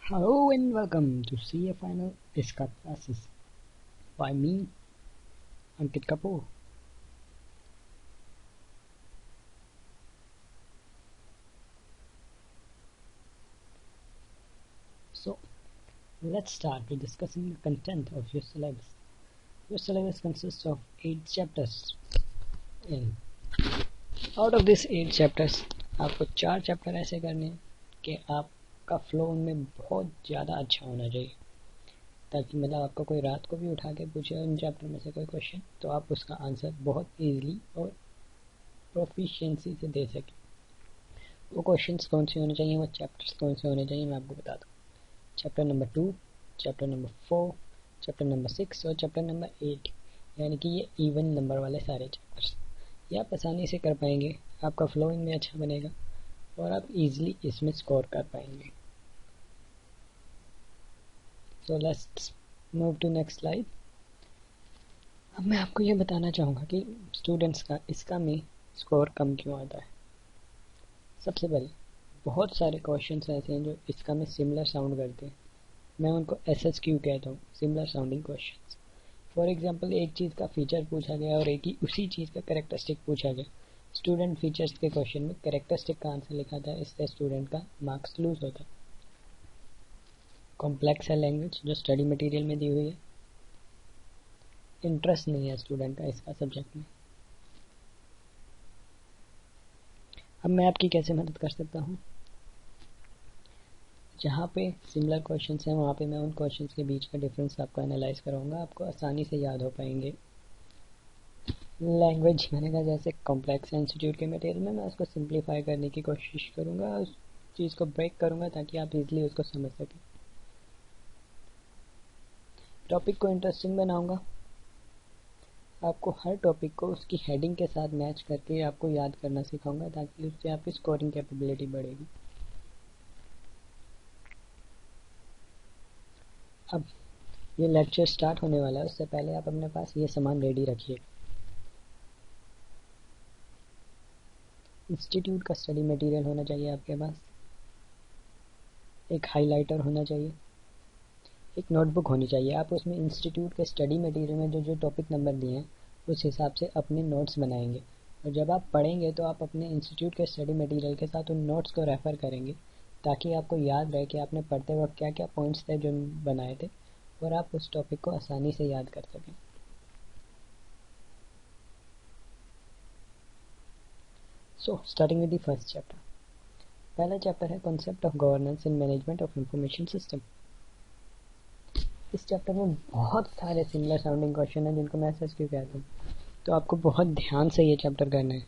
Hello and welcome to CA Final ISCA classes by me, Ankit Kapoor. So, let's start with discussing the content of your syllabus. Your syllabus consists of 8 chapters. And out of these 8 chapters, आपको 4 chapter ऐसे करने हैं कि आपका flow उनमें बहुत ज़्यादा अच्छा होना चाहिए, ताकि मतलब आपको कोई रात को भी उठा के पूछे उन चैप्टर में से कोई क्वेश्चन तो आप उसका आंसर बहुत ईजिली और प्रोफिशिएंसी से दे सकें। वो क्वेश्चंस कौन से होने चाहिए, वो चैप्टर्स कौन से होने चाहिए, मैं आपको बताता हूँ। Chapter number 2, chapter number 4, chapter number 6 और चैप्टर नंबर 8, यानी कि ये इवन नंबर वाले सारे चैप्टर्स ये आप आसानी से कर पाएंगे। आपका फ्लोइंग में अच्छा बनेगा और आप इजीली इसमें स्कोर कर पाएंगे। So let's move to next slide. अब मैं आपको ये बताना चाहूँगा कि स्टूडेंट्स का इसका में स्कोर कम क्यों आता है। सबसे पहले बहुत सारे क्वेश्चंस ऐसे हैं जो इसका में सिमिलर साउंड करते हैं। मैं उनको SSQ कहता हूँ, similar sounding questions. For example एक चीज़ का फीचर पूछा गया और एक ही उसी चीज़ का कैरेक्टरिस्टिक पूछा गया। स्टूडेंट फीचर्स के क्वेश्चन में कैरेक्टरिस्टिक का आंसर लिखा था, इससे स्टूडेंट का मार्क्स लूज होता है। कॉम्प्लेक्स है लैंग्वेज जो स्टडी मटेरियल में दी हुई है, इंटरेस्ट नहीं है स्टूडेंट का इसका सब्जेक्ट में। अब मैं आपकी कैसे मदद कर सकता हूँ। जहाँ पे सिमिलर क्वेश्चंस हैं वहाँ पे मैं उन क्वेश्चंस के बीच का डिफरेंस आपको एनालाइज कराऊंगा, आपको आसानी से याद हो पाएंगे। लैंग्वेज मैंने कहा जैसे कॉम्प्लेक्स इंस्टीट्यूट के मटेरियल में मैं उसको सिंप्लीफाई करने की कोशिश करूँगा, उस चीज़ को ब्रेक करूँगा ताकि आप इजीली उसको समझ सकें। टॉपिक को इंटरेस्टिंग बनाऊँगा, आपको हर टॉपिक को उसकी हेडिंग के साथ मैच करके आपको याद करना सिखाऊंगा ताकि उससे आपकी स्कोरिंग कैपेबिलिटी बढ़ेगी। अब ये लेक्चर स्टार्ट होने वाला है, उससे पहले आप अपने पास ये सामान रेडी रखिए। इंस्टीट्यूट का स्टडी मटेरियल होना चाहिए आपके पास, एक हाइलाइटर होना चाहिए, एक नोटबुक होनी चाहिए। आप उसमें इंस्टीट्यूट के स्टडी मटेरियल में जो जो टॉपिक नंबर दिए हैं उस हिसाब से अपने नोट्स बनाएंगे, और जब आप पढ़ेंगे तो आप अपने इंस्टीट्यूट के स्टडी मटेरियल के साथ उन नोट्स को रेफ़र करेंगे ताकि आपको याद रहे कि आपने पढ़ते वक्त क्या क्या पॉइंट्स थे जो बनाए थे, और आप उस टॉपिक को आसानी से याद कर सकें। So starting with the first chapter. पहला चैप्टर है concept of governance and management of information system. इस चैप्टर में बहुत सारे सिमिलर साउंडिंग क्वेश्चन हैं जिनको मैं SSQ कहता हूँ, तो आपको बहुत ध्यान से ये चैप्टर करना है।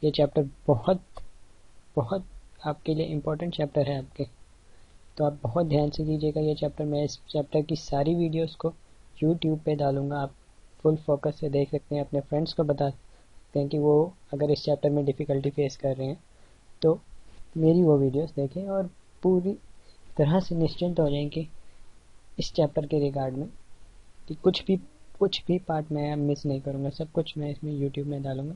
ये चैप्टर बहुत बहुत आपके लिए इम्पोर्टेंट चैप्टर है आपके, तो आप बहुत ध्यान से कीजिएगा ये चैप्टर। मैं इस चैप्टर की सारी वीडियोस को YouTube पे डालूंगा, आप फुल फोकस से देख सकते हैं। अपने फ्रेंड्स को बता सकते हैं कि वो अगर इस चैप्टर में डिफ़िकल्टी फेस कर रहे हैं तो मेरी वो वीडियोस देखें और पूरी तरह से निश्चिंत हो जाएं कि इस चैप्टर के रिगार्ड में कि कुछ भी पार्ट मैं मिस नहीं करूँगा, सब कुछ मैं इसमें YouTube में डालूँगा।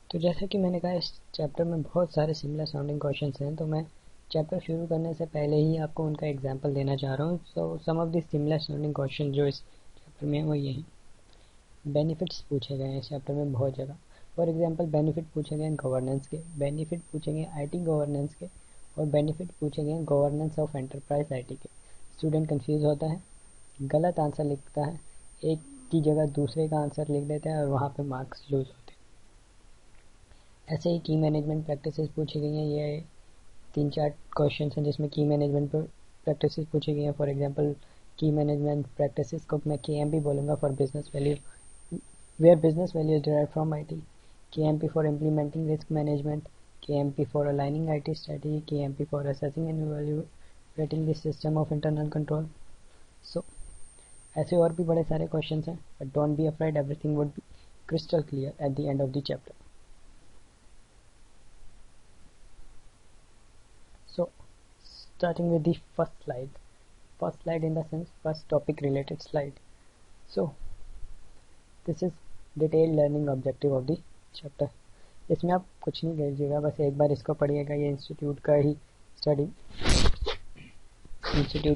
तो जैसा कि मैंने कहा इस चैप्टर में बहुत सारे सिमिलर साउंडिंग क्वेश्चंस हैं, तो मैं चैप्टर शुरू करने से पहले ही आपको उनका एग्जांपल देना चाह रहा हूँ। So some of the similar sounding question जो इस चैप्टर में वो ये हैं। बेनिफिट्स पूछे गए हैं इस चैप्टर में बहुत जगह। फॉर एग्जांपल बेनिफिट पूछे गए हैं गवर्नेंस के, बेनिफिट पूछे गए IT गवर्नेंस के, और बेनिफिट पूछे गए हैं गवर्नेंस ऑफ एंटरप्राइज IT के। स्टूडेंट कंफ्यूज होता है, गलत आंसर लिखता है, एक की जगह दूसरे का आंसर लिख देता है और वहाँ पे मार्क्स लूज होते हैं। ऐसे ही की मैनेजमेंट प्रैक्टिसेस पूछी गई हैं। ये 3-4 क्वेश्चन हैं जिसमें की मैनेजमेंट प्रैक्टिसेस पूछी गई हैं। फॉर एग्जांपल की मैनेजमेंट प्रैक्टिसेस को मैं KMP बोलूँगा for business value, where business value is derived from IT, KMP for implementing risk management, KMP for aligning IT strategy, KMP for assessing and evaluating the system of internal control. So ऐसे और भी बड़े सारे questions हैं, but don't be afraid, everything would be crystal clear at the end of the chapter. So starting with the first slide in the sense first topic related slide. So this is detailed learning objective of the chapter. इसमें आप कुछ नहीं कीजिएगा, बस एक बार इसको पढ़िएगा। ये इंस्टीट्यूट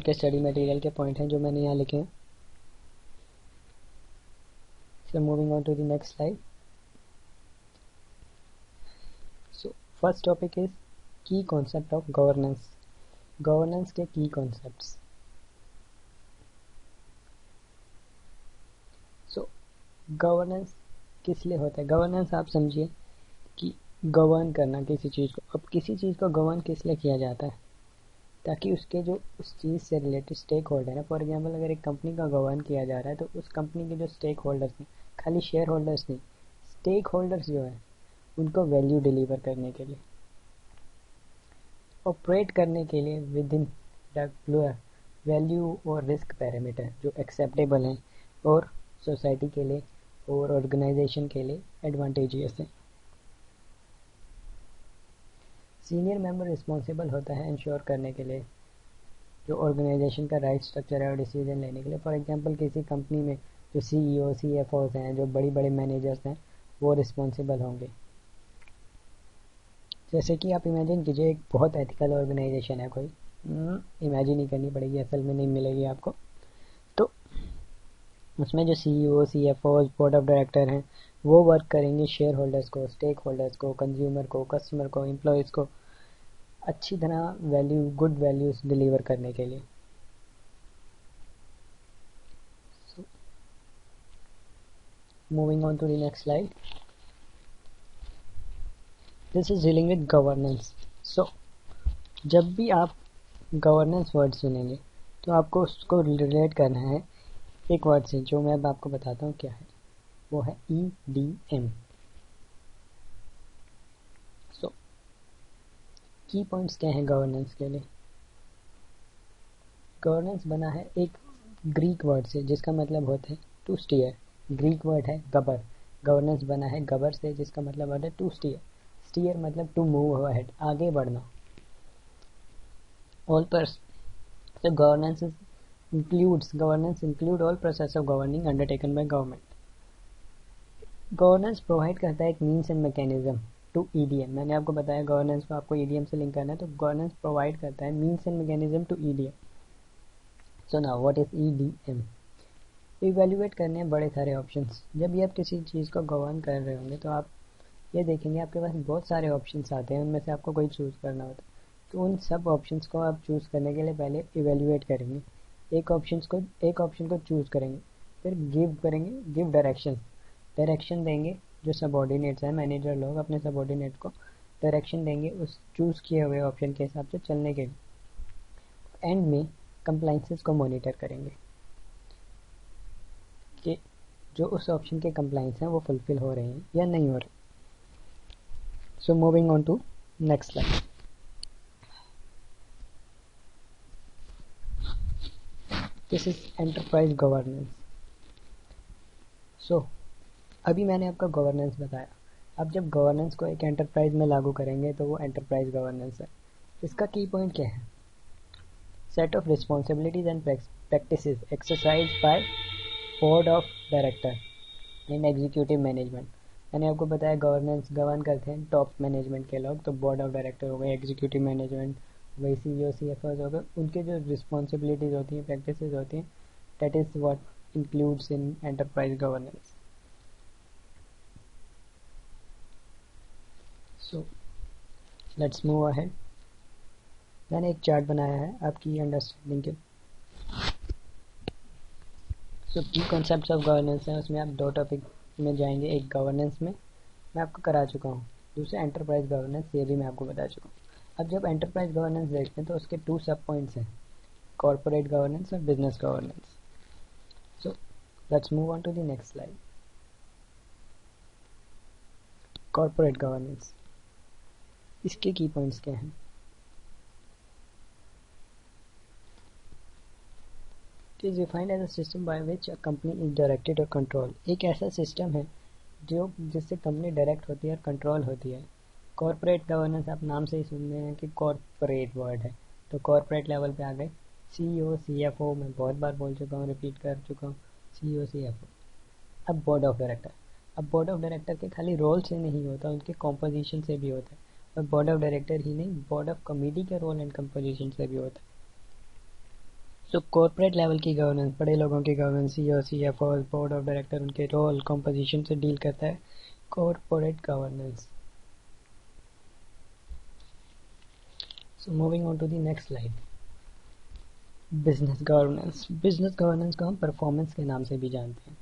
के स्टडी मटेरियल के पॉइंट हैं जो मैंने यहाँ लिखे हैं। So moving on to the next slide. So first topic is key concept of governance. Governance के key concepts. So governance किस लिए होता है? गवर्नेंस आप समझिए कि गवर्न करना किसी चीज़ को। अब किसी चीज़ को गवर्न किस लिए किया जाता है? ताकि उसके जो उस चीज़ से रिलेटेड स्टेक होल्डर है, फॉर एग्जांपल अगर एक कंपनी का गवर्न किया जा रहा है तो उस कंपनी के जो स्टेक होल्डर्स हैं, खाली शेयर होल्डर्स नहीं, स्टेक होल्डर्स जो है उनको वैल्यू डिलीवर करने के लिए, ऑपरेट करने के लिए विद इन वैल्यू और रिस्क पैरामीटर जो एक्सेप्टेबल हैं और सोसाइटी के लिए और ऑर्गेनाइजेशन के लिए एडवांटेजियस है। सीनियर मेंबर रिस्पॉन्सिबल होता है इंश्योर करने के लिए जो ऑर्गेनाइजेशन का राइट स्ट्रक्चर है और डिसीजन लेने के लिए। फॉर एग्जांपल किसी कंपनी में जो CEO CFOs हैं, जो बड़ी बड़े मैनेजर्स हैं, वो रिस्पॉन्सिबल होंगे। जैसे कि आप इमेजिन कीजिए एक बहुत एथिकल ऑर्गेनाइजेशन है कोई, इमेजिन ही करनी पड़ेगी, असल में नहीं मिलेगी आपको। तो उसमें जो CEO CFOs board of director हैं वो वर्क करेंगे शेयर होल्डर्स को, स्टेक होल्डर्स को, कंज्यूमर को, कस्टमर को, एम्प्लॉयज़ को अच्छी तरह गुड वैल्यूज डिलीवर करने के लिए। Moving on to the next slide. This is dealing with governance. So जब भी आप गवर्नेंस वर्ड सुनेंगे तो आपको उसको रिलेट करना है एक वर्ड से जो मैं अब आपको बताता हूँ क्या है। वो है EDM। सो की पॉइंट्स क्या हैं गवर्नेंस के लिए? गवर्नेंस बना है एक ग्रीक वर्ड से जिसका मतलब होता है टू स्टीयर। ग्रीक वर्ड है गबर। गवर्नेंस बना है गबर से जिसका मतलब होता है टू स्टीयर। स्टीयर मतलब टू मूव अहेड, आगे बढ़ना। All So governance include all process of governing undertaken by government. Governance provide करता है एक means and mechanism to EDM। मैंने आपको बताया गवर्नेंस को आपको EDM से लिंक करना है, तो गवर्नेंस प्रोवाइड करता है means and mechanism to EDM। So now what is EDM? Evaluate करने हैं बड़े सारे ऑप्शंस। जब भी आप किसी चीज़ को गवर्न कर रहे होंगे तो आप ये देखेंगे आपके पास बहुत सारे ऑप्शंस आते हैं, उनमें से आपको कोई चूज़ करना होता है। तो उन सब ऑप्शंस को आप चूज़ करने के लिए पहले इवेल्युएट करेंगे, एक ऑप्शन को चूज़ करेंगे, फिर गिव डायरेक्शन देंगे। जो सबऑर्डिनेट्स हैं, मैनेजर लोग अपने सबऑर्डिनेट को डायरेक्शन देंगे उस चूज़ किए हुए ऑप्शन के हिसाब से चलने के लिए। एंड में कंप्लाइंसेस को मॉनिटर करेंगे कि जो उस ऑप्शन के कंप्लाइंस हैं वो फुलफिल हो रहे हैं या नहीं हो रहे। So moving on to next slide. This is enterprise governance. So अभी मैंने आपका गवर्नेंस बताया। अब जब गवर्नेंस को एक एंटरप्राइज में लागू करेंगे तो वो एंटरप्राइज गवर्नेंस है। इसका की पॉइंट क्या है? Set of responsibilities and practices exercise by board of director and executive management. मैंने आपको बताया गवर्न करते हैं टॉप मैनेजमेंट के लोग, तो बोर्ड ऑफ डायरेक्टर हो गए, एग्जीक्यूटिव मैनेजमेंट वही CEO CFOs हो गए। उनके जो रिस्पॉन्सिबिलिटीज होती हैं, प्रैक्टिसेस होती हैं, that is what includes in enterprise governance. So let's move ahead. मैंने एक चार्ट बनाया है आपकी अंडरस्टैंडिंग के। सो की कॉन्सेप्ट्स ऑफ गवर्नेंस है, उसमें आप दो टॉपिक में जाएंगे। एक गवर्नेंस में मैं आपको करा चुका हूँ, दूसरा एंटरप्राइज गवर्नेंस, ये भी मैं आपको बता चुका हूँ। अब जब एंटरप्राइज गवर्नेंस देखते हैं तो उसके 2 सब पॉइंट्स हैं, कॉर्पोरेट गवर्नेंस और business governance. So let's move on to the next slide. Corporate governance, इसके की पॉइंट्स क्या हैं? It is defined as a system by which a company is directed और कंट्रोल। एक ऐसा सिस्टम है जिससे कंपनी डायरेक्ट होती है और कंट्रोल होती है। कॉर्पोरेट गवर्नेंस आप नाम से ही सुन रहे हैं कि कॉर्पोरेट वर्ड है, तो कॉर्पोरेट लेवल पे आ गए। CEO CFO मैं बहुत बार बोल चुका हूँ, रिपीट कर चुका हूँ, CEO CFO। अब बोर्ड ऑफ डायरेक्टर, अब बोर्ड ऑफ डायरेक्टर के खाली रोल से नहीं होता, उनके कॉम्पोजिशन से भी होता है। और बोर्ड ऑफ डायरेक्टर ही नहीं, बोर्ड ऑफ कमेटी के रोल एंड कम्पोजिशन से भी होता है। सो कॉर्पोरेट लेवल की गवर्नेंस, बड़े लोगों की governance, CEO, CFO, board of director, उनके रोल कॉम्पोजिशन से डील करता है corporate governance. So moving on to the next slide, business governance. Business governance को हम परफॉर्मेंस के नाम से भी जानते हैं।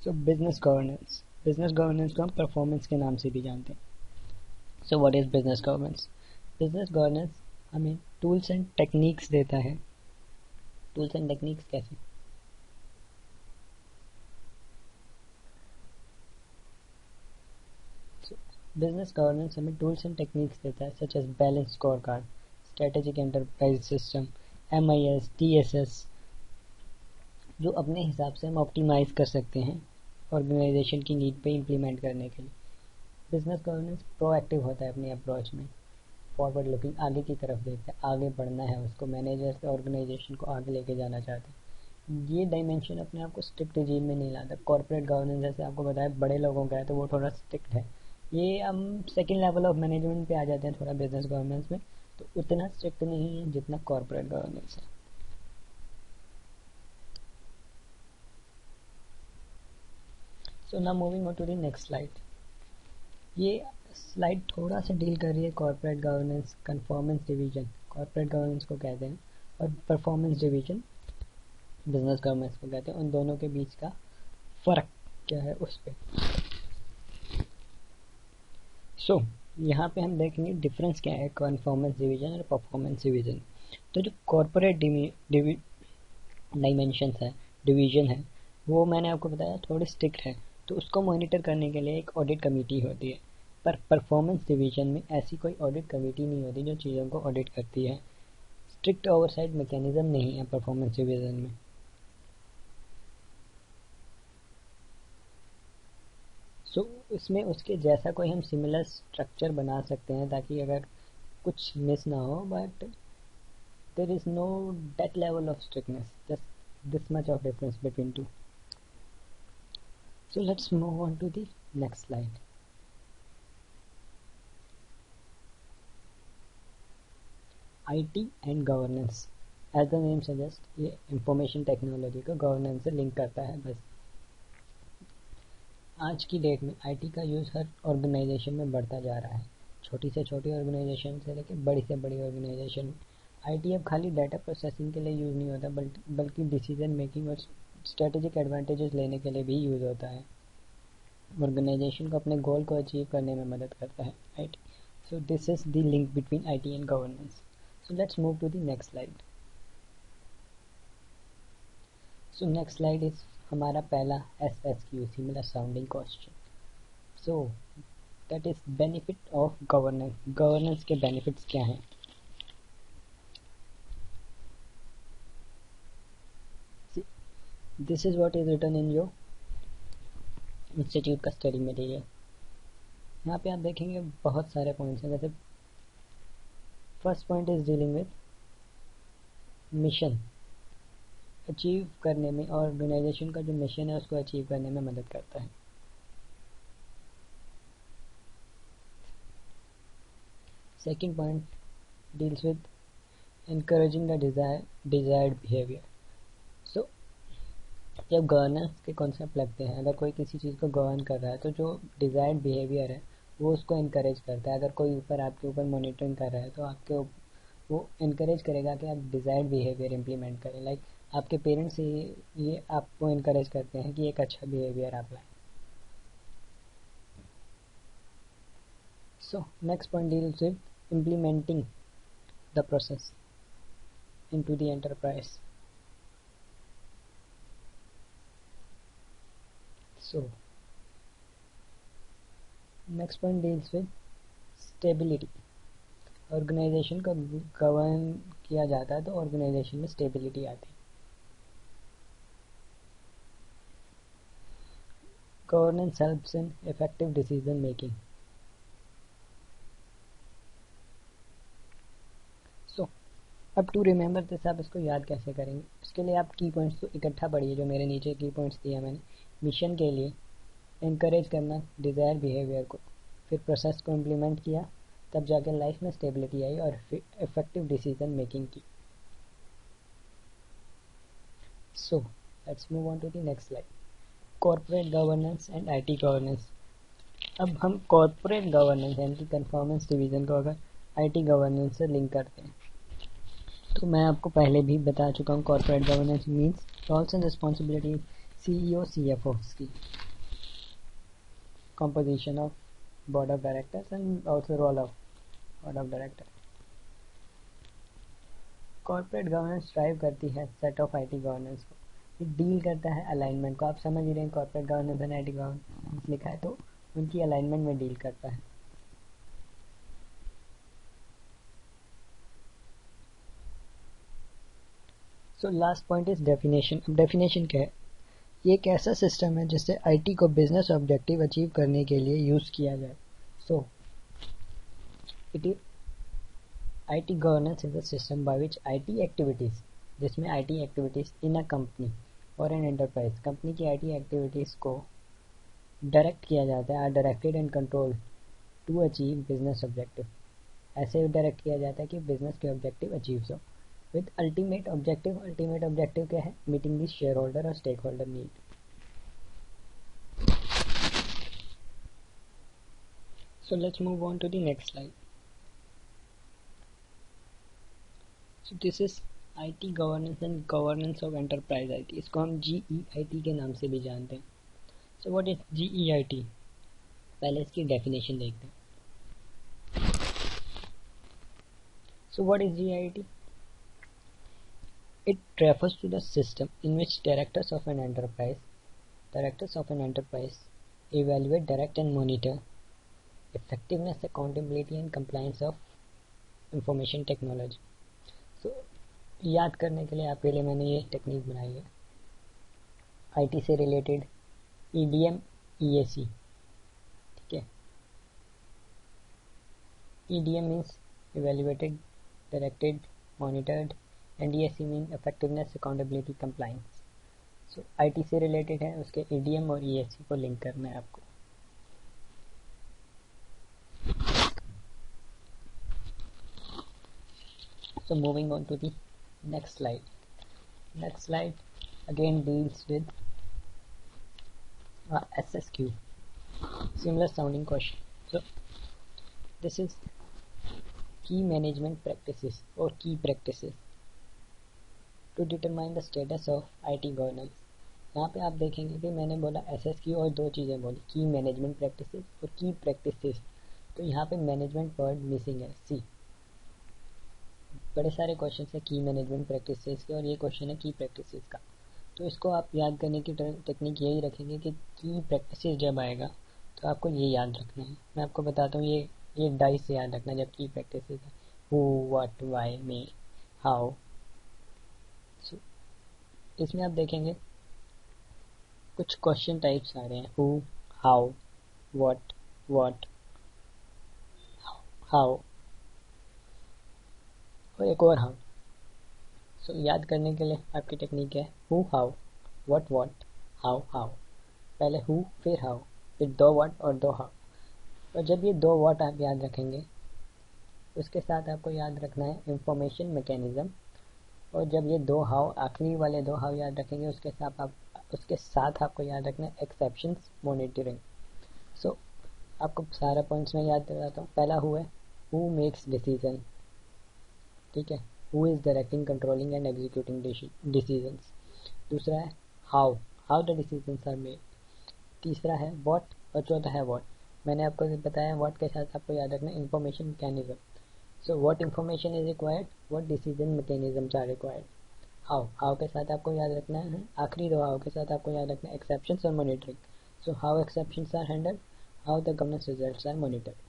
सो बिजनेस गवर्नेंस को हम परफॉर्मेंस के नाम से भी जानते हैं। So what is business governance? Business governance हमें टूल्स एंड टेक्निक्स देता है। टूल्स एंड टेक्निक्स कैसे? बिजनेस गवर्नेंस हमें टूल्स एंड टेक्निक्स देता है, such as balance scorecard, strategic enterprise system, MIS, TSS, जो अपने हिसाब से हम ऑप्टिमाइज कर सकते हैं ऑर्गेनाइजेशन की नीड पे इम्प्लीमेंट करने के लिए। बिजनेस गवर्नेंस प्रोएक्टिव होता है अपनी अप्रोच में, फॉरवर्ड लुकिंग, आगे की तरफ देखते हैं, आगे बढ़ना है उसको, मैनेजर से ऑर्गेनाइजेशन को आगे लेके जाना चाहते हैं। ये डायमेंशन अपने आप को स्ट्रिक्ट रिजीम में नहीं लाता। कॉर्पोरेट गवर्नेंस जैसे आपको बताया बड़े लोगों का है तो वो थोड़ा स्ट्रिक्ट है। ये हम सेकेंड लेवल ऑफ मैनेजमेंट पे आ जाते हैं थोड़ा बिजनेस गवर्नेंस में, तो उतना स्ट्रिक्ट नहीं है जितना कॉर्पोरेट गवर्नेंस है। So now moving on to the next slide. ये स्लाइड थोड़ा सा डील कर रही है corporate governance, performance division, corporate governance को कहते हैं, और परफॉर्मेंस डिवीजन बिजनेस गवर्नेंस को कहते हैं। उन दोनों के बीच का फ़र्क क्या है उस पर। सो यहाँ पे हम देखेंगे डिफरेंस क्या है परफॉर्मेंस डिवीजन और परफॉर्मेंस डिवीजन। तो जो कॉर्पोरेट डायमेंशन है, डिवीजन है, वो मैंने आपको बताया थोड़ी स्ट्रिक्ट है, तो उसको मॉनिटर करने के लिए एक ऑडिट कमेटी होती है। पर परफॉर्मेंस डिवीजन में ऐसी कोई ऑडिट कमेटी नहीं होती जो चीज़ों को ऑडिट करती है। स्ट्रिक्ट ओवरसाइट मैकेनिज्म नहीं है परफॉर्मेंस डिवीजन में। सो इसमें उसके जैसा कोई हम सिमिलर स्ट्रक्चर बना सकते हैं ताकि अगर कुछ मिस ना हो, but there is no that level of strictness, just this much of difference between two. So let's move on to the next slide. IT and governance. As the name suggests, ये information technology को governance से link करता है। बस आज की date में IT का यूज़ हर ऑर्गेनाइजेशन में बढ़ता जा रहा है, छोटी से छोटी ऑर्गेनाइजेशन से लेकर बड़ी से बड़ी ऑर्गेनाइजेशन में। IT अब खाली डाटा प्रोसेसिंग के लिए यूज़ नहीं होता, बल्कि डिसीजन मेकिंग और स्ट्रेटेजिक एडवांटेजेस लेने के लिए भी यूज़ होता है। ऑर्गेनाइजेशन को अपने गोल को अचीव करने में मदद करता है, right? So this is the link between IT and governance. So let's move to the next slide. So next slide is हमारा पहला SSQ, similar sounding question. So that is benefit of governance. Governance के benefits क्या हैं? See, this is what is written in your institute का study material. यहाँ पे आप देखेंगे बहुत सारे पॉइंट्स हैं। जैसे first point is dealing with mission, achieve करने में, ऑर्गेनाइजेशन का जो मिशन है उसको अचीव करने में मदद करता है। Second point deals with encouraging the desired behavior. सो जब गवर्नेंस के कॉन्सेप्ट लगते हैं, अगर कोई किसी चीज़ को गवर्न कर रहा है तो जो डिज़ायर्ड बिहेवियर है वो उसको इनकरेज करता है। अगर कोई ऊपर आपके ऊपर मॉनिटरिंग कर रहा है तो वो इनकरेज करेगा कि आप डिज़ायर्ड बिहेवियर इम्प्लीमेंट करें। लाइक आपके पेरेंट्स ये आपको इनकरेज करते हैं कि एक अच्छा बिहेवियर आप लाएं। So next point deals with implementing the process into the enterprise. So next point deals with stability. Organisation का गवर्न किया जाता है तो ऑर्गेनाइजेशन में स्टेबिलिटी आती है। Governance helps in effective decision making. So अब टू रिमेंबर दिस आप इसको याद कैसे करेंगे, इसके लिए आप की पॉइंट्स तो इकट्ठा पढ़िए जो मेरे नीचे की पॉइंट्स दिया मैंने। मिशन के लिए इनकरेज करना डिज़ायर बिहेवियर को, फिर प्रोसेस को इम्प्लीमेंट किया, तब जाके लाइफ में स्टेबिलिटी आई और इफेक्टिव डिसीजन मेकिंग की। So let's move on to the next slide, corporate governance and IT governance. अब हम कॉर्पोरेट गवर्नेंस यानी कि कन्फॉर्मेंस डिवीज़न को अगर आईटी गवर्नेंस से लिंक करते हैं, तो मैं आपको पहले भी बता चुका हूँ corporate governance means roles and responsibility CEO CFO की, composition of board of directors and also role of board of director। Corporate governance drive करती है सेट ऑफ आईटी गवर्नेंस को, ये डील करता है अलाइनमेंट को। आप समझ ही रहे हैं corporate governance and IT governance लिखा है तो उनकी अलाइनमेंट में डील करता है। सो लास्ट पॉइंट इज डेफिनेशन। अब डेफिनेशन क्या है, ये एक ऐसा सिस्टम है जिससे आईटी को बिजनेस ऑब्जेक्टिव अचीव करने के लिए यूज किया जाए। So it is IT governance is a system by which IT activities, जिसमें IT activities in a company और an enterprise, कंपनी की IT activities को डायरेक्ट किया जाता है, are directed and controlled to achieve business objective। ऐसे direct किया जाता है कि बिजनेस के ऑब्जेक्टिव अचीव हो with ultimate objective. Ultimate objective क्या है, मीटिंग दी शेयर होल्डर और stakeholder need. So let's move on to the next slide. So this is IT governance and governance of enterprise IT, इसको हम GEIT के नाम से भी जानते हैं। So what is GEIT, पहले इसकी डेफिनेशन देखते हैं। So what is GEIT? It refers to the system in which directors of an enterprise evaluate, direct and monitor effectiveness, accountability and compliance of information technology। So याद करने के लिए आपके लिए मैंने ये टेक्निक बनाई है, आईटी से रिलेटेड ईडीएम ईएसी। ठीक है, EDM means evaluated, directed, monitored and EAC mean effectiveness, accountability, compliance. So IT से रिलेटेड है, उसके ईडीएम और ईएसी को लिंक करना है आपको। So moving on to the next slide. Next slide again deals with SSQ, similar sounding question. So this is key management practices or key practices to determine the status of IT governance। यहाँ पे आप देखेंगे कि मैंने बोला SSQ और दो चीज़ें बोली, की मैनेजमेंट प्रैक्टिसेस और की प्रैक्टिसेस। तो यहाँ पे मैनेजमेंट वर्ड मिसिंग है, सी। बड़े सारे क्वेश्चन है की मैनेजमेंट प्रैक्टिसेस के और ये क्वेश्चन है की प्रैक्टिसेस का। तो इसको आप याद करने की टेक्निक यही रखेंगे कि की प्रैक्टिसेस जब आएगा तो आपको ये याद रखना है। मैं आपको बताता हूँ, ये डाइस से याद रखना जब की प्रैक्टिसेस है, who, what, why, may, how. इसमें आप देखेंगे कुछ क्वेश्चन टाइप्स आ रहे हैं, हु, हाउ, व्हाट, हाउ और एक और हाउ। सो याद करने के लिए आपकी टेक्निक है हु, हाउ, व्हाट, हाउ। पहले हु, फिर हाउ, फिर दो व्हाट और दो हाउ। और जब ये दो व्हाट आप याद रखेंगे उसके साथ आपको याद रखना है इंफॉर्मेशन मैकेनिज्म। और जब ये दो हाउ, आखिरी वाले दो हाउ याद रखेंगे उसके साथ आपको याद रखना है एक्सेप्शंस, मॉनिटरिंग। सो आपको सारा पॉइंट्स में याद दिलाता हूँ। पहला हु है, हु मेक्स डिसीजन। ठीक है, who is directing, controlling and executing decisions. दूसरा है how the decisions are made. तीसरा है व्हाट और चौथा है व्हाट। मैंने आपको बताया व्हाट के साथ आपको याद रखना है information mechanism. So what information is required, what decision mechanisms are required. How के साथ आपको याद रखना है, आखिरी दो हाउ के साथ आपको याद रखना है एक्सेप्शंस और monitoring. So how exceptions are handled, how the governance results are monitored.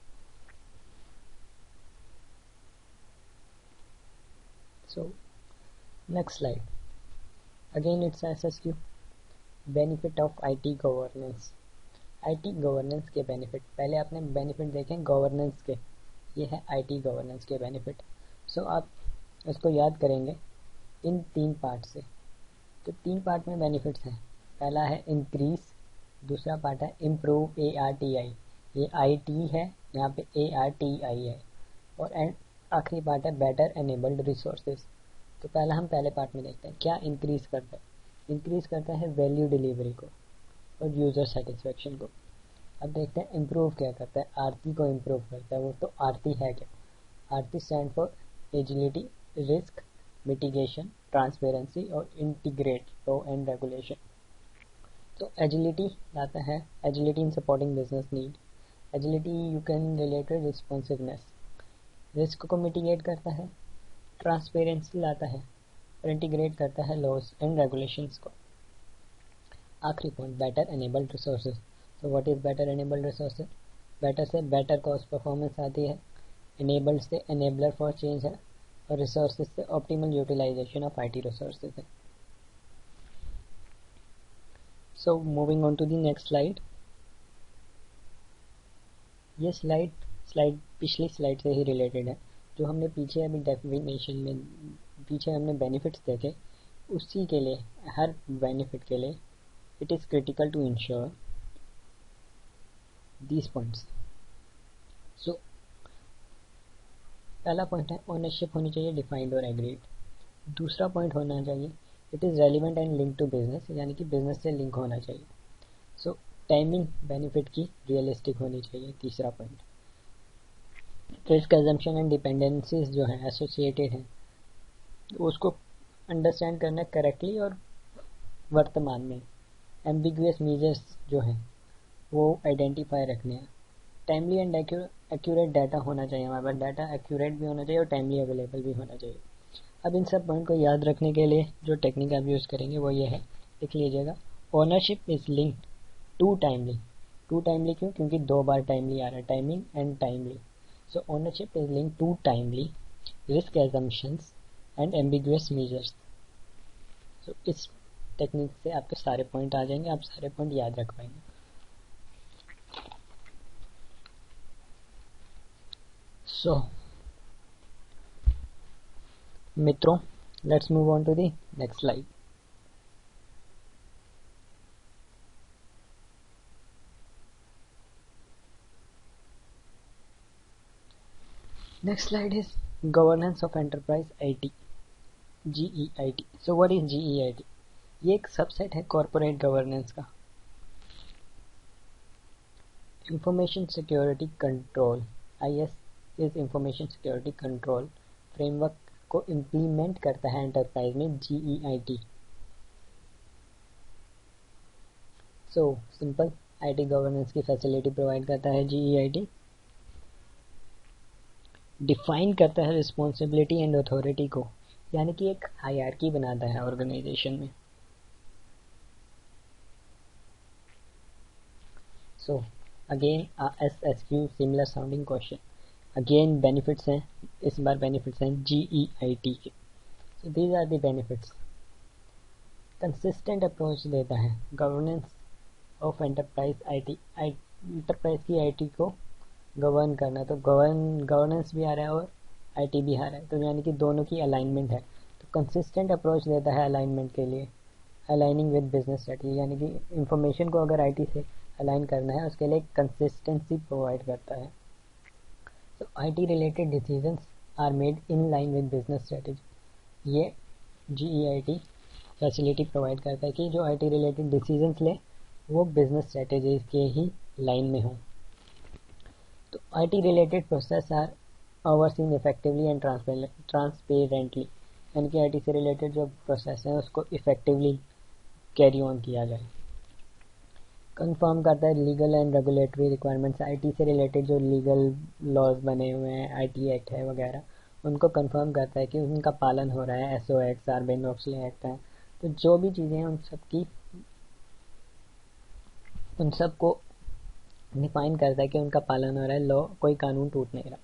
So next slide, again it's SSQ, benefit of IT governance। IT governance के बेनिफिट, पहले आपने बेनिफिट देखे गवर्नेंस के, ये है IT गवर्नेंस के बेनिफिट। सो आप उसको याद करेंगे इन 3 पार्ट से। तो 3 पार्ट में बेनिफिट्स हैं। पहला है इंक्रीज, दूसरा पार्ट है इम्प्रूव, ARTI, ये IT है, यहाँ पे ARTI है, और एंड आखिरी पार्ट है बेटर एनेबल्ड रिसोर्सेज। तो पहला हम पहले पार्ट में देखते हैं क्या इंक्रीज करता है। इंक्रीज करता है वैल्यू डिलीवरी को और यूज़र सेटिस्फेक्शन को। अब देखते हैं इम्प्रूव क्या करता है। आरती को इम्प्रूव करता है। वो तो आरती है क्या? Aarti stand for agility, risk mitigation, transparency और इंटीग्रेट लॉ एंड रेगुलेशन। तो एजिलिटी लाता है, agility in supporting business need. Agility you can relate with responsiveness. Risk को मिटिगेट करता है, ट्रांसपेरेंसी लाता है और इंटीग्रेट करता है लॉज एंड रेगुलेशंस को। आखिरी पॉइंट बेटर एनेबल्ड रिसोर्सेज। तो what is better enabled resources? Better से बेटर कॉस्ट परफॉर्मेंस आती है, एनेबल्ड से एनेबलर फॉर चेंज है, और रिसोर्सेज से optimal utilisation of IT resources है। So moving on to the next slide. ये स्लाइड पिछली स्लाइड से ही रिलेटेड है। जो हमने पीछे अभी डेफिनेशन में पीछे हमने बेनिफिट्स देखे, उसी के लिए, हर बेनिफिट के लिए it is critical to ensure these points. So पहला पॉइंट है ओनरशिप होनी चाहिए डिफाइंड और एग्रीड। दूसरा पॉइंट होना चाहिए it is relevant and link to business, यानी कि बिजनेस से लिंक होना चाहिए। सो टाइमिंग बेनिफिट की रियलिस्टिक होनी चाहिए। तीसरा point risk assumption and dependencies जो हैं एसोसिएटेड हैं, उसको अंडरस्टैंड करना करेक्टली और वर्तमान में। एम्बिगुअस मीजर्स जो हैं वो आइडेंटिफाई रखने हैं। टाइमली एंड एक्यूरेट डाटा होना चाहिए हमारे पास। डाटा एक्यूरेट भी होना चाहिए और टाइमली अवेलेबल भी होना चाहिए। अब इन सब पॉइंट को याद रखने के लिए जो टेक्निक आप यूज़ करेंगे वो ये है, लिख लीजिएगा। Ownership is linked to timely. Two timely क्यों? क्योंकि 2 बार टाइमली आ रहा है, timing and timely. So ownership is linked to timely, risk assumptions and ambiguous measures. So इस टेक्निक से आपके सारे पॉइंट आ जाएंगे, आप सारे पॉइंट याद रख पाएंगे। सो मित्रों, let's move on to the next slide. Next slide is governance of enterprise IT, GEIT. So what is GEIT? ये एक सबसेट है कॉर्पोरेट गवर्नेंस का। Information security control, IS is information security control framework को implement करता है enterprise में GEIT। So simple, IT governance की facility provide करता है GEIT। डिफाइन करता है रिस्पॉन्सिबिलिटी एंड अथॉरिटी को, यानी कि एक हायरार्की बनाता है ऑर्गेनाइजेशन में। So again SSQ similar sounding question. Again benefits हैं, इस बार बेनिफिट्स हैं GEIT के। So these are the benefits. Consistent approach देता है governance of enterprise IT, enterprise की IT को गवर्न करना। तो गवर्नेंस भी आ रहा है और IT भी आ रहा है, तो यानी कि दोनों की अलाइनमेंट है। तो कंसिस्टेंट अप्रोच देता है अलाइनमेंट के लिए, अलाइनिंग विद बिजनेस स्ट्रेटजी, यानी कि इंफॉर्मेशन को अगर IT से अलाइन करना है उसके लिए कंसिस्टेंसी प्रोवाइड करता है। तो IT related decisions are made in line with business strategy. ये GEIT फैसिलिटी प्रोवाइड करता है कि जो IT रिलेटेड डिसीजंस ले वो बिजनेस स्ट्रेटजीज के ही लाइन में हो। तो IT related process are overseen effectively and transparently, यानी कि IT से रिलेटेड जो प्रोसेस हैं उसको इफेक्टिवली कैरी ऑन किया जाए। कंफर्म करता है legal and regulatory requirements. IT से रिलेटेड जो लीगल लॉज बने हुए हैं, IT एक्ट है वगैरह, उनको कंफर्म करता है कि उनका पालन हो रहा है। SO एक्ट, सार्बेन-ऑक्सले एक्ट है, तो जो भी चीज़ें हैं उन सब को डिफाइन करता है कि उनका पालन हो रहा है, लॉ कोई कानून टूट नहीं रहा।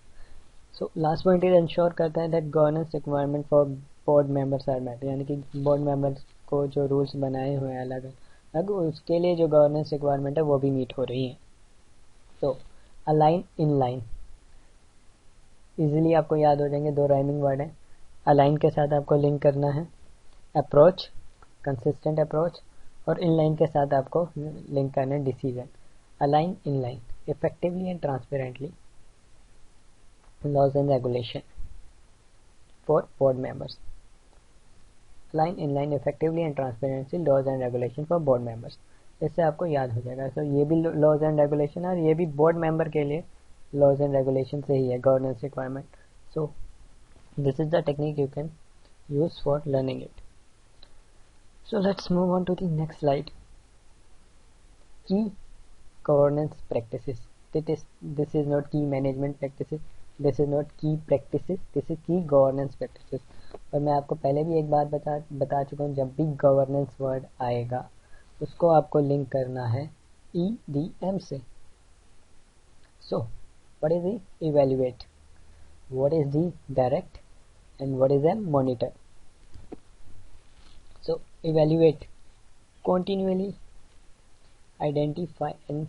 So last point is ensure करता है that governance requirement for board members are met, यानी कि बोर्ड मेंबर्स को जो रूल्स बनाए हुए हैं अलग अलग, उसके लिए जो गवर्नेंस रिक्वायरमेंट है वो भी मीट हो रही है। तो अलाइन इन लाइन इजीली आपको याद हो जाएंगे, 2 राइमिंग वर्ड हैं। अलाइन के साथ आपको लिंक करना है अप्रोच, कंसिस्टेंट अप्रोच, और इनलाइन के साथ आपको लिंक करना है decision. Align inline effectively and transparently laws and regulation for board members. Align inline effectively and transparently laws and regulation for board members. इससे आपको याद हो जाएगा। तो ये भी लॉज एंड रेगुलेशन है और ये भी बोर्ड मेंबर के लिए लॉज एंड रेगुलेशन से ही है, governance requirement. So this is the technique you can use for learning it. So let's move on to the next slide. Key governance practices. This is not key management practices. This is not key practices. This is key governance practices. और मैं आपको पहले भी एक बात बता चुका हूँ, जब भी गवर्नेंस वर्ड आएगा उसको आपको लिंक करना है EDM से. So what is the evaluate? What is the direct? And what is a monitor? So evaluate, continually identify and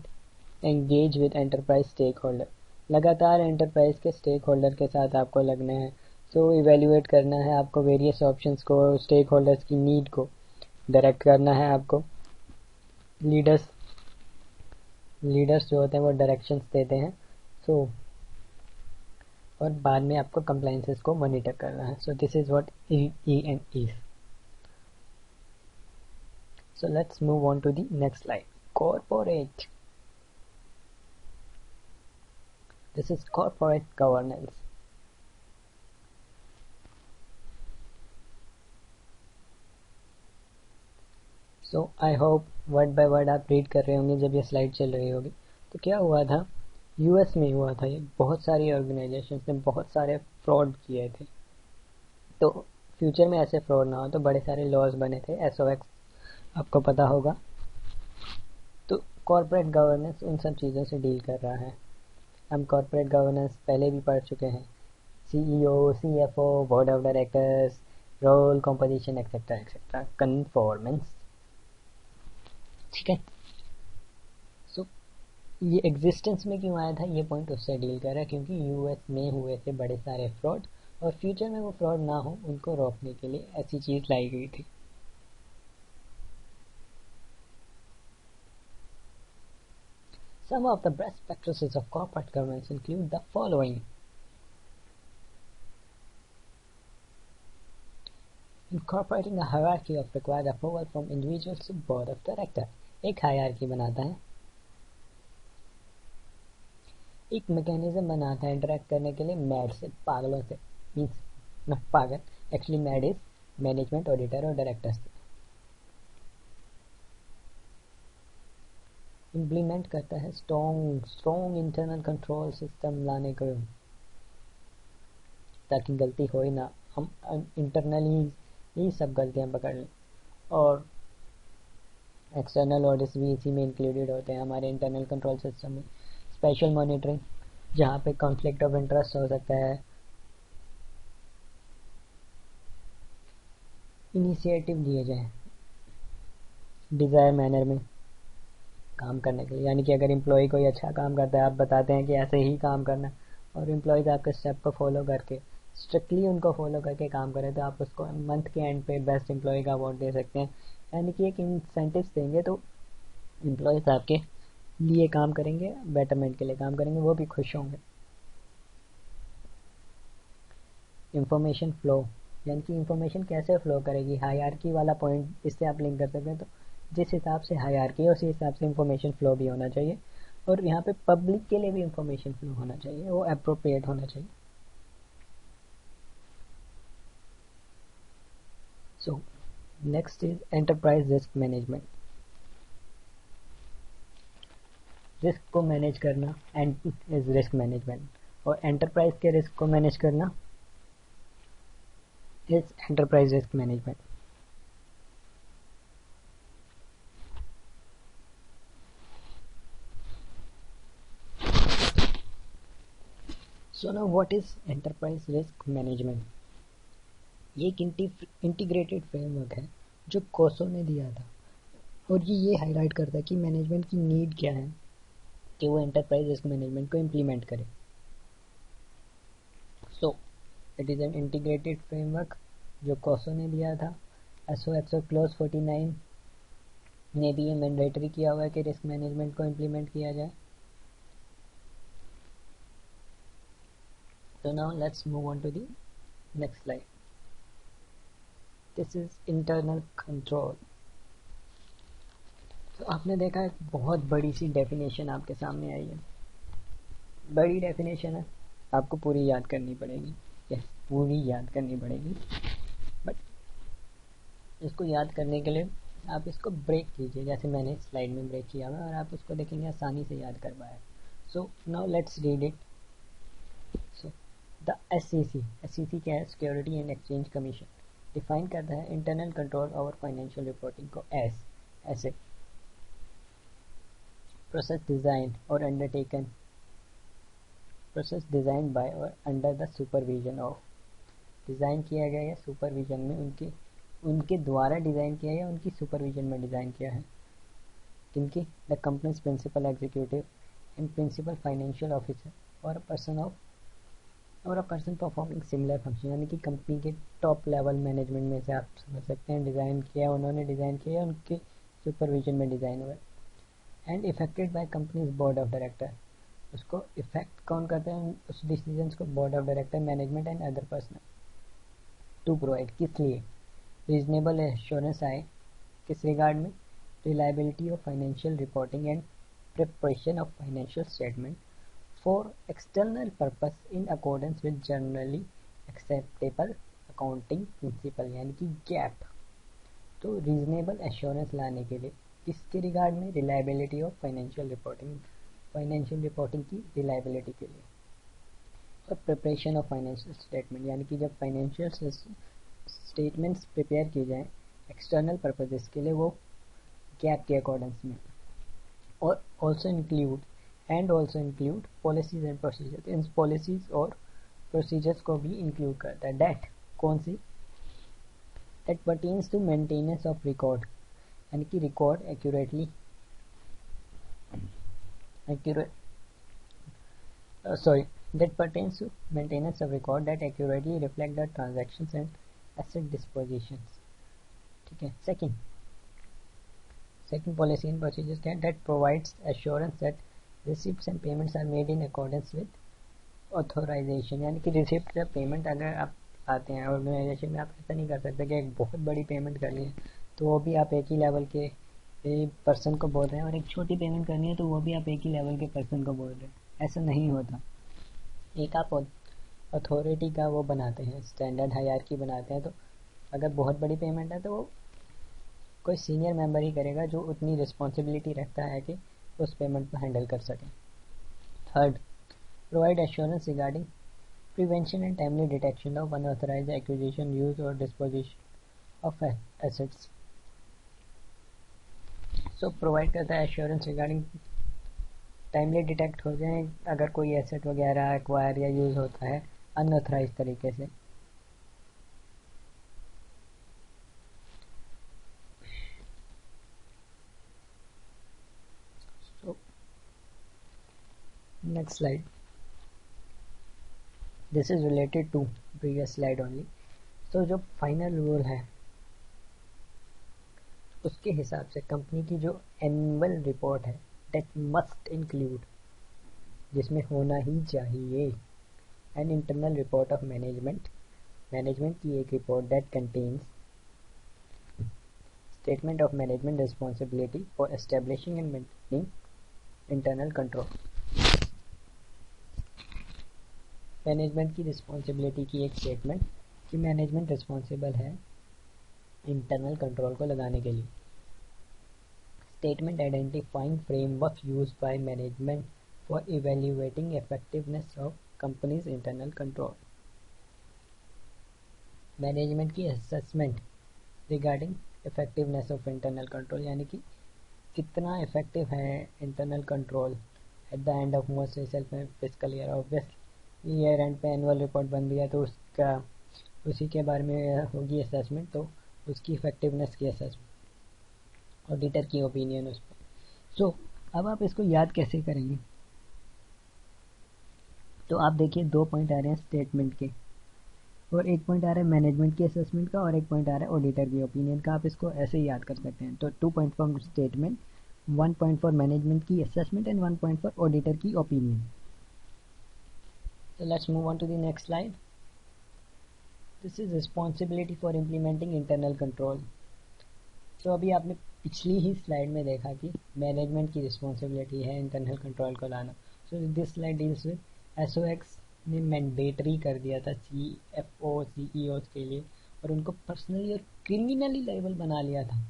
engage with enterprise stakeholder. लगातार एंटरप्राइज के स्टेक होल्डर के साथ आपको लगना है. सो इवेल्युएट करना है आपको वेरियस ऑप्शंस को, स्टेक होल्डर्स की नीड को डायरेक्ट करना है आपको. लीडर्स जो होते हैं वो डायरेक्शंस देते हैं. सो और बाद में आपको कंप्लायंसेस को मॉनिटर करना है. So this is what EM is. So let's move on to the next slide. Corporate. This is corporate governance. So I hope word by word आप रीड कर रहे होंगे जब ये स्लाइड चल रही होगी. तो क्या हुआ था, यूएस में हुआ था ये. बहुत सारी ऑर्गेनाइजेशंस ने बहुत सारे फ्रॉड किए थे. तो फ्यूचर में ऐसे फ्रॉड ना हो तो बड़े सारे लॉज बने थे, SOX आपको पता होगा. तो कॉर्पोरेट गवर्नेंस उन सब चीज़ों से डील कर रहा है. हम कॉर्पोरेट गवर्नेंस पहले भी पढ़ चुके हैं. CEO, CFO, board of directors, role, composition, etcetera etcetera, conformance. ठीक है. सो ये एग्जिस्टेंस में क्यों आया था, ये पॉइंट उससे डील कर रहा है क्योंकि यूएस में हुए थे बड़े सारे फ्रॉड और फ्यूचर में वो फ्रॉड ना हो उनको रोकने के लिए ऐसी चीज़ लाई गई थी. Some of the best practices of corporate governance include the following. Incorporating a hierarchy of required approval from individuals to board of directors. एक हायरार्की बनाता है, एक मैकेनिज्म बनाता है इंटरेक्ट करने के लिए मैड से, पागलों से. मीन्स नॉट पागल, actually mad is management, auditor और डायरेक्टर्स से. इम्प्लीमेंट करता है स्ट्रॉन्ग इंटरनल कंट्रोल सिस्टम लाने को ताकि गलती हो ही ना, हम इंटरनली ही सब गलतियां पकड़ लें. और एक्सटर्नल ऑडिट्स भी इसी में इंक्लूडेड होते हैं हमारे इंटरनल कंट्रोल सिस्टम में. स्पेशल मॉनिटरिंग, जहाँ पे कॉन्फ्लिक्ट ऑफ इंटरेस्ट हो सकता है. इनिशिएटिव लिए जाएं डिज़ायर मैनर में काम करने के लिए, यानी कि अगर एम्प्लॉय कोई अच्छा काम करता है, आप बताते हैं कि ऐसे ही काम करना, और एम्प्लॉयज़ आपके स्टेप को फॉलो करके स्ट्रिक्टली उनको फॉलो करके काम करें तो आप उसको मंथ के एंड पे बेस्ट एम्प्लॉय का अवार्ड दे सकते हैं. यानी कि एक इंसेंटिव्स देंगे तो एम्प्लॉयज़ आपके लिए काम करेंगे, बेटरमेंट के लिए काम करेंगे, वो भी खुश होंगे. इंफॉर्मेशन फ्लो, यानी कि इंफॉर्मेशन कैसे फ्लो करेगी, हायरार्की वाला पॉइंट इससे आप लिंक कर सकते हैं. तो जिस हिसाब से हायरार्की है उसी हिसाब से इंफॉर्मेशन फ्लो भी होना चाहिए, और यहाँ पे पब्लिक के लिए भी इंफॉर्मेशन फ्लो होना चाहिए, वो अप्रोप्रिएट होना चाहिए. So next is enterprise risk management. Risk को मैनेज करना एंड इज रिस्क मैनेजमेंट, और एंटरप्राइज के रिस्क को मैनेज करना is enterprise risk management. So now what is enterprise risk management. ये एक इंटीग्रेटेड फ्रेमवर्क है जो कोसो ने दिया था, और ये हाईलाइट करता है कि मैनेजमेंट की नीड क्या है कि वो एंटरप्राइज रिस्क मैनेजमेंट को इम्प्लीमेंट करे. So it is an integrated framework जो कोसो ने दिया था। एसओ क्लोज 49 ने भी ये मैंडेटरी किया हुआ है कि रिस्क मैनेजमेंट को इम्प्लीमेंट किया जाए। So now let's move on to the next slide. This is internal control. तो आपने देखा है बहुत बड़ी सी डेफिनेशन आपके सामने आई है, बड़ी डेफिनेशन है, आपको पूरी याद करनी पड़ेगी। यस, पूरी याद करनी पड़ेगी, बट इसको याद करने के लिए आप इसको ब्रेक कीजिए, जैसे मैंने स्लाइड में ब्रेक किया हुआ, और आप उसको देखेंगे आसानी से याद कर पाए। So now let's read it. So the SEC क्या है? Security and exchange commission define करता है internal control over financial reporting को ऐसे प्रोसेस डिजाइन और अंडरटेकन, प्रोसेस डिजाइन बाय और under the supervision of, design किया गया है सुपरविजन में, उनके द्वारा डिज़ाइन किया है, उनकी सुपरविजन में डिज़ाइन किया है। किनकी? The companies principal executive and principal financial officer और a person performing similar function, यानी कि कंपनी के टॉप लेवल मैनेजमेंट में से आप समझ सकते हैं डिज़ाइन किया, उन्होंने डिज़ाइन किया, उनके सुपरविजन में डिज़ाइन हुआ। And effected by companies board of director, उसको इफेक्ट कौन करते हैं उस डिसीजंस को? Board of director, management and other person. To provide, किस लिए? रीजनेबल एश्योरेंस आए, किस रिगार्ड में? Reliability of financial reporting and preparation of financial statement for external purpose in accordance with generally acceptable accounting principle, यानी कि gap. तो reasonable assurance लाने के लिए किसके रिगार्ड में? Reliability of financial reporting, financial reporting की रिलायबिलिटी के लिए। और प्रिपरेशन ऑफ फाइनेंशियल स्टेटमेंट, यानी कि जब फाइनेंशियल स्टेटमेंट्स प्रिपेयर किए जाएँ एक्सटर्नल पर्पजेस के लिए, वो गैप के अकॉर्डेंस में। और also include policies and procedures, इन पॉलिसीज और प्रोसीजर्स को भी इंक्लूड करता है। डेट कौन सी? That pertains to maintenance of record, यानी कि record that pertains to maintenance of record that accurately reflect the transactions and asset dispositions. ठीक है। second policy and procedures क्या? that provides assurance that receipts and payments are made in accordance with authorization, यानी कि receipt या payment अगर आप आते हैं ऑर्गेनाइजेशन में, आप ऐसा नहीं कर सकते कि एक बहुत बड़ी पेमेंट करनी है तो वो भी आप एक ही लेवल के पर्सन को बोल रहे हैं, और एक छोटी पेमेंट करनी है तो वो भी आप एक ही लेवल के पर्सन को बोल रहे हैं। ऐसा नहीं होता। एक आप अथॉरिटी का वो बनाते हैं, स्टैंडर्ड हायरार्की बनाते हैं, तो अगर बहुत बड़ी पेमेंट है तो वो कोई सीनियर मेंबर ही करेगा जो उतनी रिस्पॉन्सिबिलिटी रखता है कि उस पेमेंट को हैंडल कर सके। Third, provide assurance regarding prevention and timely detection of unauthorised acquisition, use और disposition of assets. So provide करता है एश्योरेंस रिगार्डिंग टाइमली डिटेक्ट हो जाए अगर कोई एसेट वगैरह एक्वायर या यूज़ होता है अनऑथराइज तरीके से। So next slide, this is related to previous slide only. तो जो फाइनल रूल है उसके हिसाब से कंपनी की जो एनुअल रिपोर्ट है दैट मस्ट इंक्लूड, जिसमें होना ही चाहिए, an internal report of management की एक report that contains statement of management responsibility for establishing and maintaining internal control. Management की रिस्पॉन्सिबिलिटी की एक स्टेटमेंट कि मैनेजमेंट रिस्पॉन्सिबल है इंटरनल कंट्रोल को लगाने के लिए। Statement identifying framework used by management for evaluating effectiveness of company's internal control. Management की assessment regarding effectiveness of internal control, यानी कि कितना इफेक्टिव है internal control at the end of most self physical year. Obviously year and पे annual report बन दिया तो उसी के बारे में होगी असेसमेंट, तो उसकी इफेक्टिवनेस की असेसमेंट, ऑडिटर की ओपिनियन उस पर। सो अब आप इसको याद कैसे करेंगे? तो आप देखिए 2 पॉइंट आ रहे हैं स्टेटमेंट के। और एक पॉइंट आ रहा है मैनेजमेंट की असेसमेंट का और एक पॉइंट आ रहा है ऑडिटर की ओपिनियन का। आप इसको ऐसे ही याद कर सकते हैं। तो 2 point for statement, 1 point for management की assessment and 1 point for auditor की opinion. So let's move on to the next slide. This is responsibility for implementing internal control. So अभी आपने पिछली ही स्लाइड में देखा कि मैनेजमेंट की रिस्पॉन्सिबिलिटी है इंटरनल कंट्रोल को लाना। So this slide deals with SOX ने मैंडेटरी कर दिया था सीएफओ सीईओ के लिए और उनको पर्सनली और क्रिमिनली लायबल बना लिया था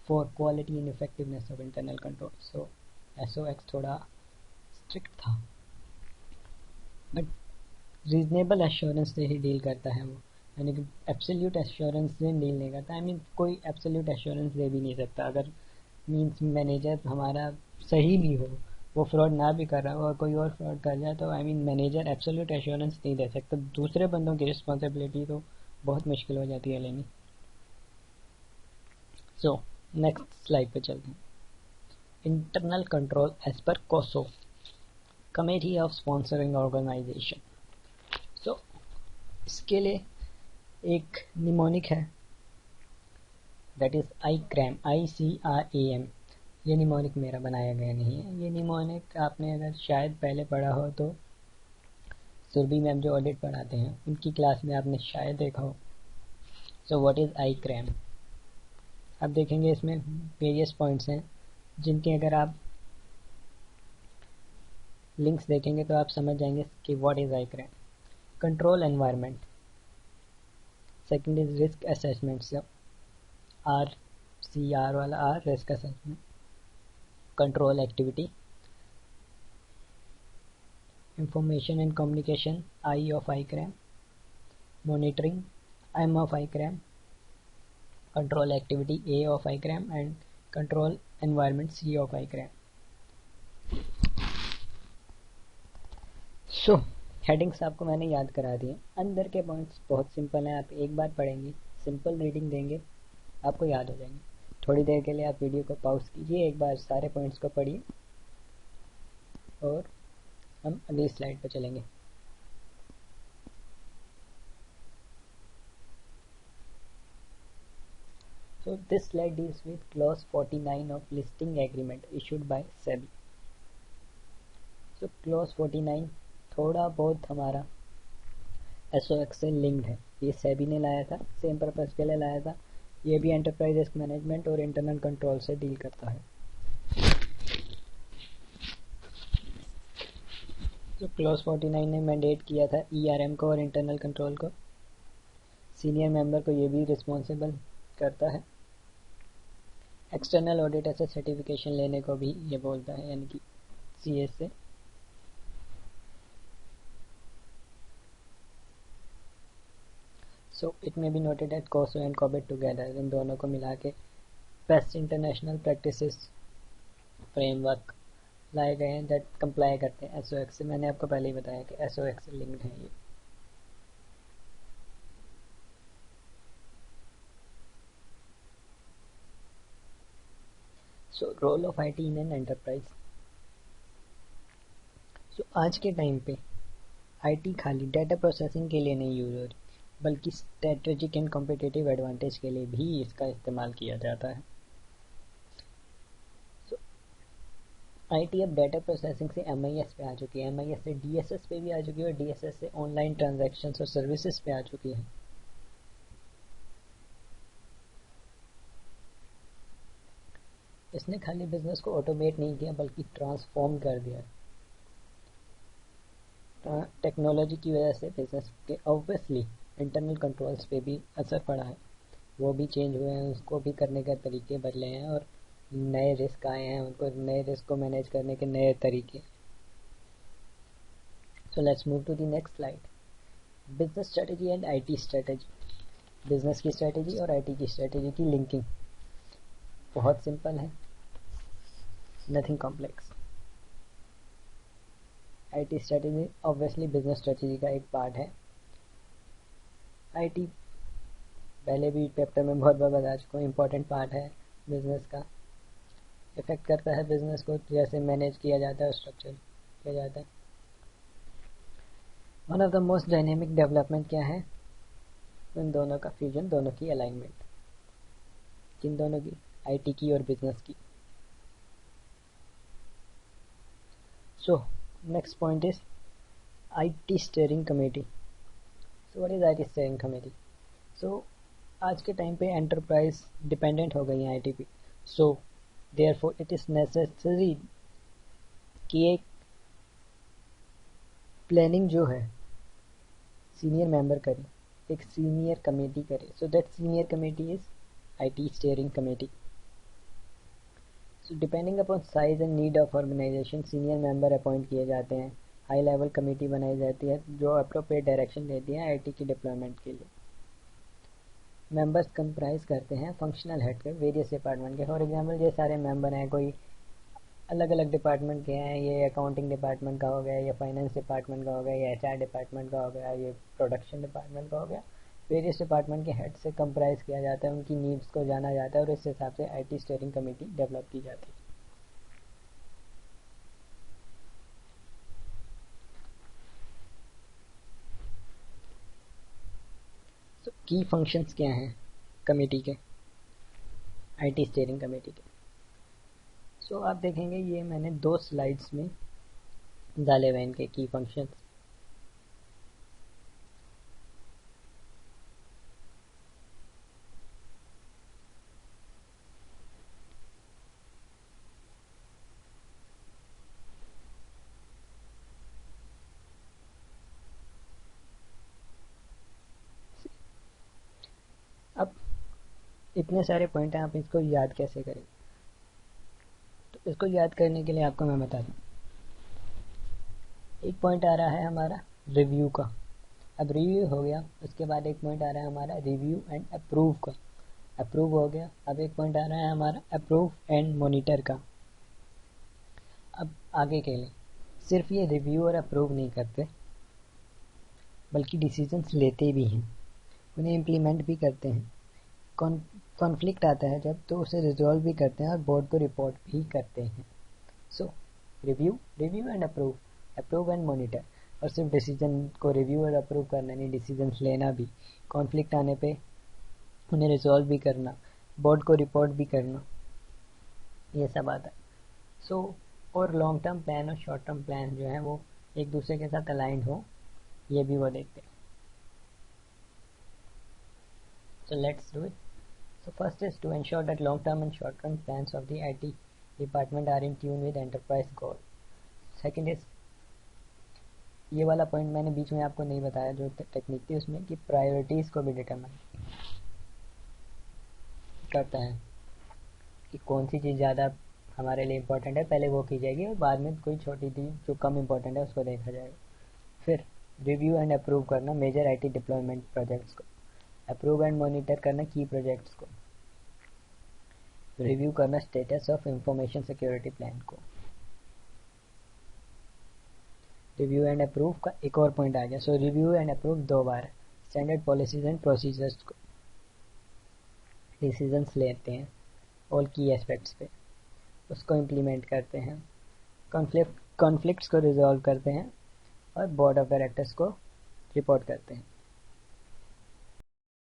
for quality and effectiveness of internal control. So SOX थोड़ा स्ट्रिक्ट था बट रीजनेबल एश्योरेंस से ही डील करता है वो, यानी कि एब्सोल्यूट एश्योरेंस से डील नहीं करता। आई मीन कोई एब्सोल्यूट एश्योरेंस दे भी नहीं सकता। अगर मीन्स मैनेजर हमारा सही भी हो, वो फ्रॉड ना भी कर रहा हो और कोई और फ्रॉड कर जाए, तो I mean manager absolute assurance नहीं दे सकता। दूसरे बंदों की रिस्पॉन्सिबिलिटी तो बहुत मुश्किल हो जाती है लेनी। सो नेक्स्ट स्लाइड पे चलते हैं। इंटरनल कंट्रोल एज पर कोसो, कमेटी ऑफ स्पॉन्सरिंग ऑर्गेनाइजेशन। सो इसके लिए एक निमोनिक है, दैट इज ICRAM, ICRAM। ये निमोनिक मेरा बनाया गया नहीं है। ये निमोनिक आपने अगर शायद पहले पढ़ा हो तो सुरभि मैम जो ऑडिट पढ़ाते हैं उनकी क्लास में आपने शायद देखा हो। सो व्हाट इज ICRAM? आप देखेंगे इसमें वेरियस पॉइंट्स हैं जिनके अगर आप लिंक्स देखेंगे तो आप समझ जाएंगे कि what is ICRAM। Control environment, second is risk assessment, RCR वाला R risk assessment. Control activity, information and communication I of ICRAM, monitoring M of ICRAM, control activity A of ICRAM and control environment C of ICRAM। So headings आपको मैंने याद करा दिए। अंदर के points बहुत simple हैं, आप एक बार पढ़ेंगे, सिंपल रीडिंग देंगे, आपको याद हो जाएंगे। थोड़ी देर के लिए आप वीडियो को पॉज कीजिए, एक बार सारे पॉइंट्स को पढ़िए और हम अगली स्लाइड पर चलेंगे। So this slide deals with clause 49 of listing agreement issued by SEBI. So clause 49 थोड़ा बहुत हमारा SOX से लिंक्ड है। ये SEBI ने लाया था, सेम पर्पस के लिए लाया था। ये भी एंटरप्राइज रिस्क मैनेजमेंट और इंटरनल कंट्रोल से डील करता है। तो क्लॉज 49 ने मैंडेट किया था ERM को और इंटरनल कंट्रोल को। सीनियर मेंबर को ये भी रिस्पॉन्सिबल करता है। एक्सटर्नल ऑडिटर से सर्टिफिकेशन लेने को भी ये बोलता है, यानी कि CS से। So it may be noted at COSO and COBIT together, इन दोनों को मिला के बेस्ट इंटरनेशनल प्रैक्टिसेस फ्रेमवर्क लाए गए हैं दैट कंप्लाई करते हैं SOX से। मैंने आपको पहले ही बताया कि SOX से लिंक्ड है ये। So role of IT in an enterprise. So आज के टाइम पे IT खाली डाटा प्रोसेसिंग के लिए नहीं यूज हो रही, बल्कि स्ट्रेटेजिक एंड कॉम्पिटिटिव एडवांटेज के लिए भी इसका इस्तेमाल किया जाता है। IT अब डाटा प्रोसेसिंग से MIS पे आ चुकी है, MIS से DSS पे भी आ चुकी है और DSS से ऑनलाइन ट्रांजैक्शंस और सर्विसेज पे आ चुकी है। इसने खाली बिजनेस को ऑटोमेट नहीं किया बल्कि ट्रांसफॉर्म कर दिया। टेक्नोलॉजी की वजह से बिजनेस के ऑब्वियसली इंटरनल कंट्रोल्स पे भी असर पड़ा है, वो भी चेंज हुए हैं, उसको भी करने के तरीके बदले हैं और नए रिस्क आए हैं, उनको नए रिस्क को मैनेज करने के नए तरीके। So let's move to the next slide. Business strategy and IT strategy. Business की स्ट्रेटेजी और IT की स्ट्रेटेजी की लिंकिंग बहुत सिंपल है, nothing complex. IT strategy obviously business strategy का एक पार्ट है। IT पहले भी चैप्टर में बहुत बार बता चुका हूँ, इम्पोर्टेंट पार्ट है बिजनेस का, इफेक्ट करता है बिजनेस को, जैसे मैनेज किया जाता है, स्ट्रक्चर किया जाता है। One of the most dynamic development क्या है? इन दोनों का फ्यूजन, दोनों की अलाइनमेंट, किन दोनों की, आईटी की और बिजनेस की। So next point is IT steering committee. So what is IT steering committee? So आज के टाइम पे एंटरप्राइज डिपेंडेंट हो गई है आईटी पे। So therefore it is necessary कि एक प्लानिंग जो है सीनियर मेंबर करे, एक सीनियर कमेटी करे। So that senior committee is IT steering committee. So depending upon size and need of organization senior member appoint किए जाते हैं। हाई लेवल कमेटी बनाई जाती है जो अप्रोप्रिएट डायरेक्शन देती है आईटी की डिप्लॉयमेंट के लिए। मेंबर्स कंप्राइज करते हैं फंक्शनल हेड के वेरियस डिपार्टमेंट के। फॉर एग्जांपल ये सारे मेंबर हैं, कोई अलग अलग डिपार्टमेंट के हैं, ये अकाउंटिंग डिपार्टमेंट का हो गया, ये फाइनेंस डिपार्टमेंट का हो गया, ये एचआर डिपार्टमेंट का हो गया, ये प्रोडक्शन डिपार्टमेंट का हो गया। वेरियस डिपार्टमेंट के हेड से कंप्राइज किया जाता है, उनकी नीड्स को जाना जाता है और इस हिसाब से आईटी स्टीयरिंग कमेटी डेवलप की जाती है। तो की फंक्शंस क्या हैं कमेटी के, आईटी स्टीयरिंग कमेटी के? सो आप देखेंगे ये मैंने 2 स्लाइड्स में डाले हुए इनके की फंक्शंस। अब इतने सारे पॉइंट हैं, आप इसको याद कैसे करें? तो इसको याद करने के लिए आपको मैं बता दूं, एक पॉइंट आ रहा है हमारा रिव्यू का। अब रिव्यू हो गया, उसके बाद एक पॉइंट आ रहा है हमारा रिव्यू एंड अप्रूव का। अप्रूव हो गया, अब एक पॉइंट आ रहा है हमारा अप्रूव एंड मॉनिटर का। अब आगे के लिए सिर्फ ये रिव्यू और अप्रूव नहीं करते, बल्कि डिसीजंस लेते भी हैं, उन्हें इम्प्लीमेंट भी करते हैं। कॉन्फ्लिक्ट आता है जब, तो उसे रिजॉल्व भी करते हैं और बोर्ड को रिपोर्ट भी करते हैं। So review and approve, approve and monitor. और सिर्फ डिसीजन को रिव्यू और अप्रूव करना नहीं, डिसीजन लेना भी, कॉन्फ्लिक्ट आने पे उन्हें रिजॉल्व भी करना, बोर्ड को रिपोर्ट भी करना, ये सब आता है। सो और लॉन्ग टर्म प्लान और शॉर्ट टर्म प्लान जो है वो एक दूसरे के साथ अलाइन हो, ये भी वो देखते हैं। So let's do it. So first is to ensure that long-term and short-term plans of the IT department are in tune with enterprise goal. Second is, ये वाला पॉइंट मैंने बीच में आपको नहीं बताया जो टेक्निक थी उसमें, कि प्रायोरिटीज को भी डिटरमाइन करता है कि कौन सी चीज़ ज़्यादा हमारे लिए इम्पोर्टेंट है, पहले वो की जाएगी और बाद में कोई छोटी चीज़ जो कम इम्पोर्टेंट है उसको देखा जाएगा। फिर रिव्यू एंड अप्रूव करना मेजर आईटी डिप्लॉयमेंट प्रोजेक्ट्स को, अप्रूव एंड मॉनिटर करना की प्रोजेक्ट्स को, रिव्यू करना status of information security plan को। रिव्यू एंड अप्रूव का एक और पॉइंट आ गया। सो रिव्यू एंड अप्रूव 2 बार, स्टैंडर्ड पॉलिसीज एंड प्रोसीजर्स को डिसीजंस लेते हैं ऑल की एस्पेक्ट्स पे, उसको इम्प्लीमेंट करते हैं, कॉन्फ्लिक्ट्स को रिजॉल्व करते हैं और बोर्ड ऑफ डायरेक्टर्स को रिपोर्ट करते हैं।